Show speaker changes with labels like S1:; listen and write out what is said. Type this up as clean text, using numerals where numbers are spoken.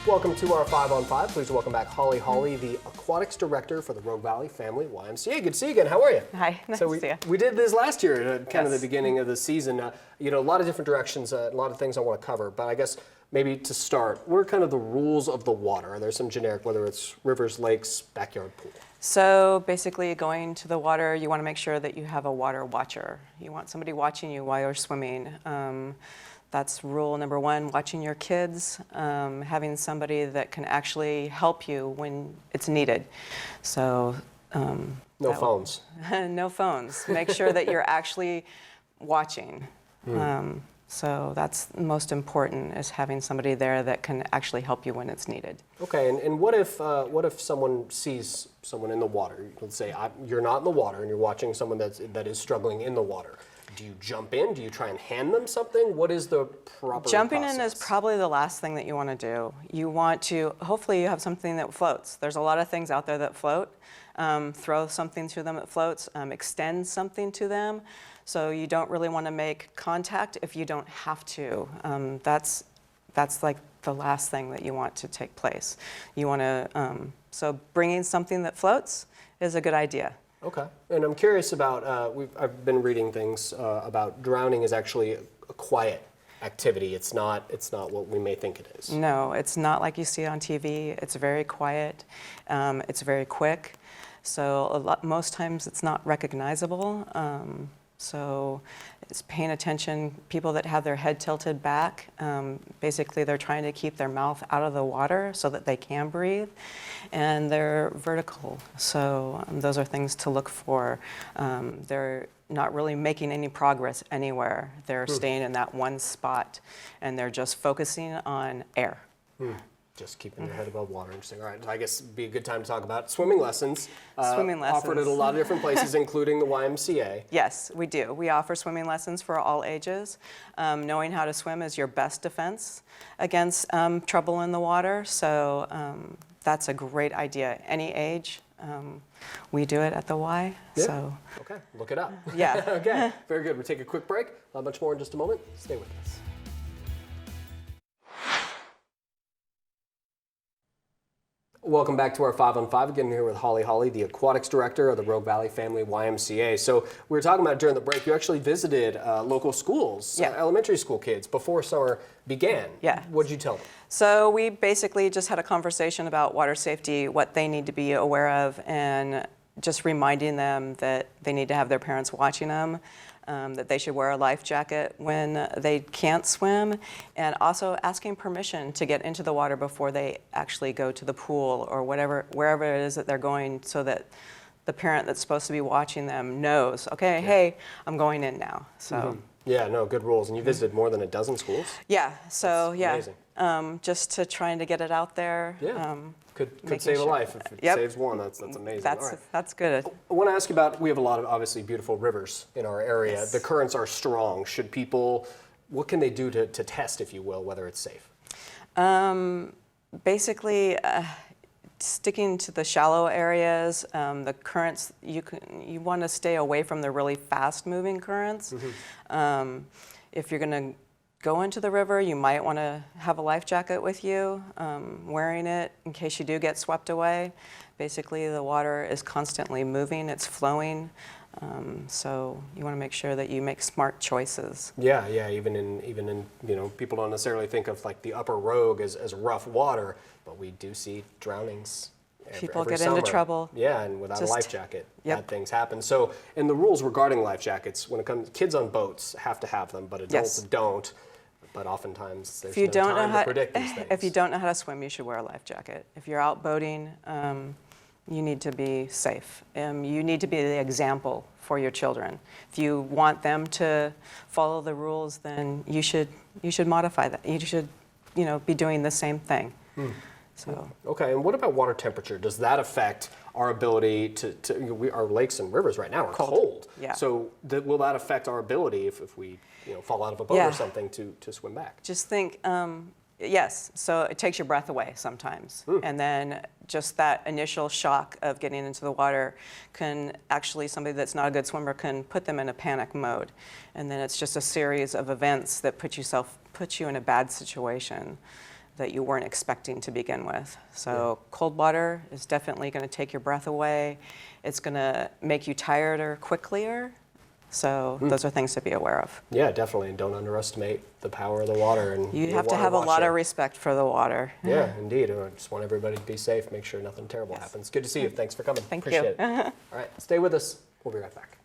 S1: Welcome to our 5 on 5. Please welcome back Hawley, the Aquatics Director for the Rogue Valley Family YMCA. Good to see you again. How are you?
S2: Hi, nice to see you.
S1: We did this last year at kind of the beginning of the season. You know, a lot of different directions, a lot of things I want to cover, but I guess maybe to start, what are kind of the rules of the water? Are there some generic, whether it's rivers, lakes, backyard pool?
S2: So basically going to the water, you want to make sure that you have a water watcher. You want somebody watching you while you're swimming. That's rule number one, watching your kids, having somebody that can actually help you when it's needed. So
S1: no phones.
S2: No phones. Make sure that you're actually watching. So that's most important, is having somebody there that can actually help you when it's needed.
S1: Okay, and what if someone sees someone in the water? Let's say you're not in the water and you're watching someone that is struggling in the water. Do you jump in? Do you try and hand them something? What is the proper
S2: Jumping
S1: process?
S2: in is probably the last thing that you want to do. You want to, hopefully you have something that floats. There's a lot of things out there that float. Throw something to them that floats, extend something to them. So you don't really want to make contact if you don't have to. That's like the last thing that you want to take place. You want to, so bringing something that floats is a good idea.
S1: Okay, and I'm curious about, I've been reading things about drowning is actually a quiet activity. It's not what we may think it is.
S2: No, it's not like you see on TV. It's very quiet. It's very quick. So most times it's not recognizable. So it's paying attention. People that have their head tilted back, basically they're trying to keep their mouth out of the water so that they can breathe, and they're vertical. So those are things to look for. They're not really making any progress anywhere. They're staying in that one spot, and they're just focusing on air.
S1: Just keeping your head above water. Interesting. All right, I guess it'd be a good time to talk about swimming lessons.
S2: Swimming lessons.
S1: Offered at a lot of different places, including the YMCA.
S2: Yes, we do. We offer swimming lessons for all ages. Knowing how to swim is your best defense against trouble in the water. So that's a great idea. Any age, we do it at the Y.
S1: Yeah.
S2: So.
S1: Okay, look it up.
S2: Yeah.
S1: Okay, very good. We'll take a quick break. Not much more in just a moment. Stay with us. Welcome back to our 5 on 5. Again, here with Hawley, the Aquatics Director of the Rogue Valley Family YMCA. So we were talking about during the break, you actually visited local schools, elementary school kids, before summer began.
S2: Yeah.
S1: What did you tell them?
S2: So we basically just had a conversation about water safety, what they need to be aware of, and just reminding them that they need to have their parents watching them. That they should wear a life jacket when they can't swim, and also asking permission to get into the water before they actually go to the pool or wherever it is that they're going, so that the parent that's supposed to be watching them knows, okay, hey, I'm going in now. So.
S1: Yeah, no, good rules. And you visited more than a dozen schools?
S2: Yeah, so
S1: that's
S2: amazing. Just to trying to get it out there.
S1: Yeah. Could save a life. If it saves one, that's amazing.
S2: That's good.
S1: I want to ask you about, we have a lot of obviously beautiful rivers in our area.
S2: Yes.
S1: The currents are strong. Should people, what can they do to test, if you will, whether it's safe?
S2: Basically, sticking to the shallow areas, the currents, you want to stay away from the really fast-moving currents. If you're going to go into the river, you might want to have a life jacket with you, wearing it in case you do get swept away. Basically, the water is constantly moving, it's flowing, so you want to make sure that you make smart choices. Yeah,
S1: even in people don't necessarily think of like the upper Rogue as rough water, but we do see drownings.
S2: People
S1: every
S2: get
S1: summer.
S2: into trouble.
S1: Yeah, and without a life jacket, bad things happen. So, and the rules regarding life jackets, when it comes, kids on boats have to have them, but adults don't. But oftentimes there's no time to predict these things.
S2: If you don't know how to swim, you should wear a life jacket. If you're out boating, you need to be safe. You need to be the example for your children. If you want them to follow the rules, then you should modify that. You should, be doing the same thing. So.
S1: Okay, and what about water temperature? Does that affect our ability our lakes and rivers right now are cold.
S2: Yeah.
S1: So will that affect our ability if we fall out of a boat or something to swim back?
S2: Just think, yes, so it takes your breath away sometimes. And then just that initial shock of getting into the water can actually, somebody that's not a good swimmer can put them in a panic mode. And then it's just a series of events that put you in a bad situation. that you weren't expecting to begin with. So cold water is definitely going to take your breath away. It's going to make you tireder quicker. So those are things to be aware of.
S1: Yeah, definitely. And don't underestimate the power of the water. And
S2: You have to have a lot of respect for the water.
S1: Yeah, indeed. I just want everybody to be safe, make sure nothing terrible happens. Good to see you. Thanks for coming.
S2: Thank
S1: Appreciate
S2: you.
S1: it. All right, stay with us. We'll be right back.